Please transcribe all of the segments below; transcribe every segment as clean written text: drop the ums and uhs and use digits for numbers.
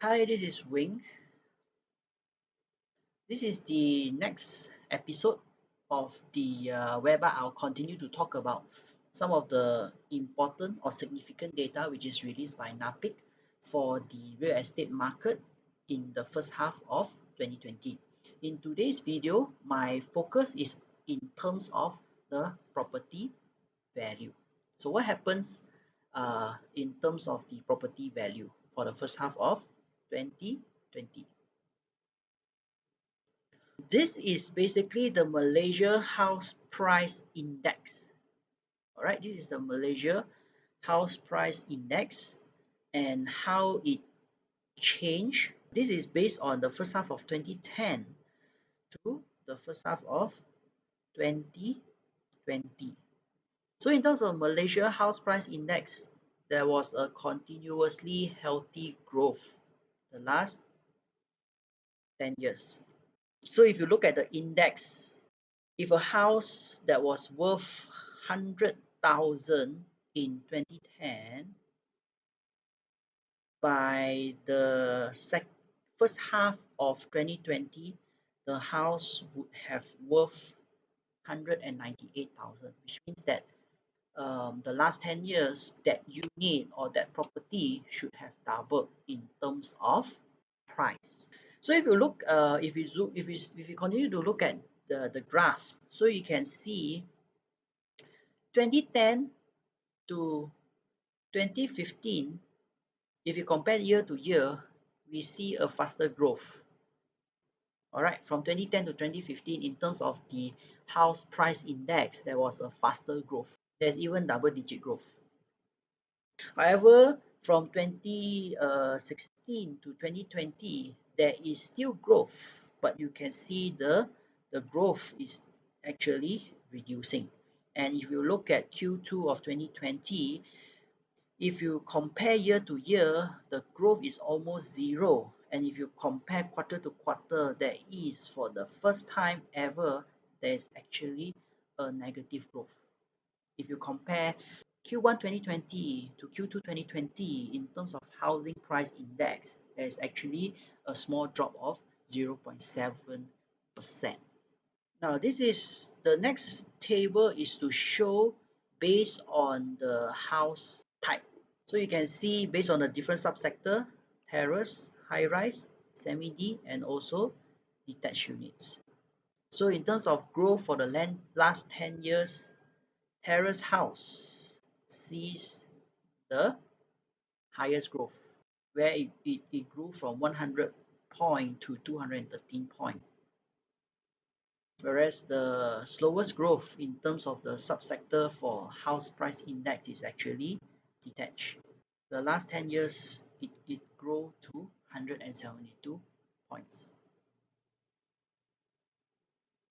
Hi, this is Wing. This is the next episode of the whereby I'll continue to talk about some of the important or significant data which is released by Napic for the real estate market in the first half of 2020. In today's video, my focus is in terms of the property value. So what happens in terms of the property value for the first half of 2020? This is basically the Malaysia House Price Index. All right, this is the Malaysia House Price Index and how it changed. This is based on the first half of 2010 to the first half of 2020. So in terms of Malaysia House Price Index, there was a continuously healthy growth the last 10 years. So if you look at the index, if a house that was worth 100,000 in 2010, by the first half of 2020, the house would have worth 198,000, which means that the last 10 years that unit or that property should have doubled in terms of price. So if you look, if you continue to look at the graph, so you can see 2010 to 2015, if you compare year to year, we see a faster growth. All right, from 2010 to 2015, in terms of the house price index, there was a faster growth. There's even double-digit growth. However, from 2016 to 2020, there is still growth, but you can see the growth is actually reducing. And if you look at Q2 of 2020, if you compare year to year, the growth is almost zero. And if you compare quarter to quarter, there is, for the first time ever, there is actually a negative growth. If you compare Q1 2020 to Q2 2020 in terms of housing price index, there is actually a small drop of 0.7%. Now, this is the next table is to show based on the house type. So you can see based on the different subsector, terrace, high-rise, semi-D, and also detached units. So in terms of growth for the last 10 years, terrace house sees the highest growth, where it grew from 100 point to 213 point. Whereas the slowest growth in terms of the subsector for house price index is actually detached. The last 10 years, it grew to 172 points.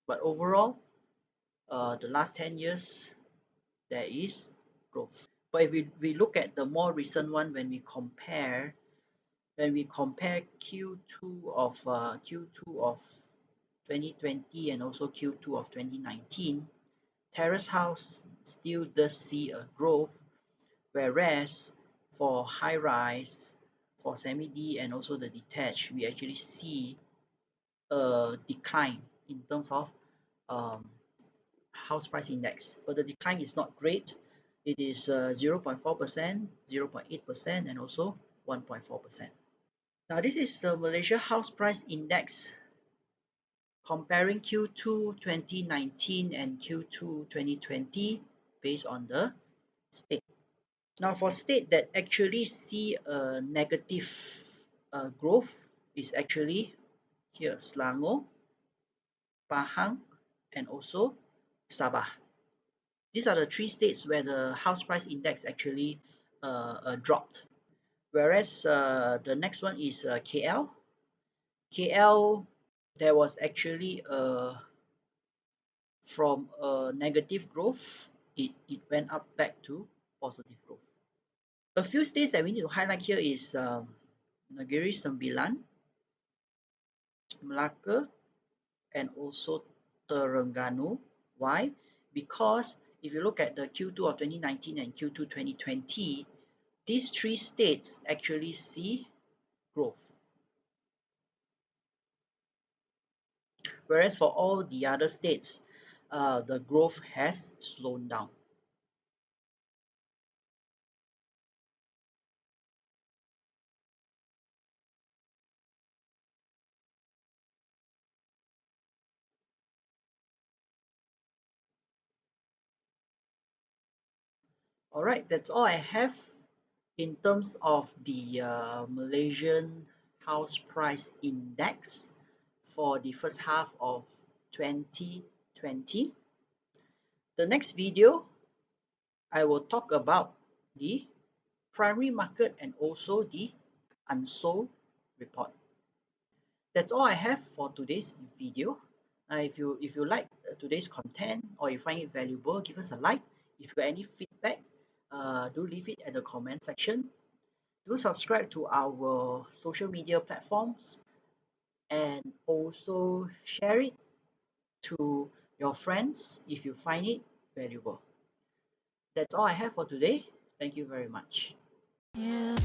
But overall, the last 10 years, there is growth. But if we look at the more recent one, when we compare Q2 of 2020 and also Q2 of 2019, terrace house still does see a growth, whereas for high rise, for semi-D and also the detached, we actually see a decline in terms of house price index. But the decline is not great. It is 0.4%, 0.8%, and also 1.4%. Now, this is the Malaysia House Price Index comparing Q2 2019 and Q2 2020 based on the state. Now, for state that actually see a negative growth is actually here, Selangor, Pahang, and also Sabah. These are the three states where the house price index actually dropped. Whereas the next one is KL. KL, there was actually from a negative growth, it went up back to positive growth. A few states that we need to highlight here is Negeri Sembilan, Melaka, and also Terengganu. Why? Because if you look at the Q2 of 2019 and Q2 2020, these three states actually see growth. whereas for all the other states, the growth has slowed down. All right, that's all I have in terms of the Malaysian house price index for the first half of 2020. The next video, I will talk about the primary market and also the unsold report. That's all I have for today's video. If you like today's content or you find it valuable, give us a like. If you got any feedback, do leave it at the comment section. Do subscribe to our social media platforms and also share it to your friends if you find it valuable. That's all I have for today. Thank you very much. Yeah.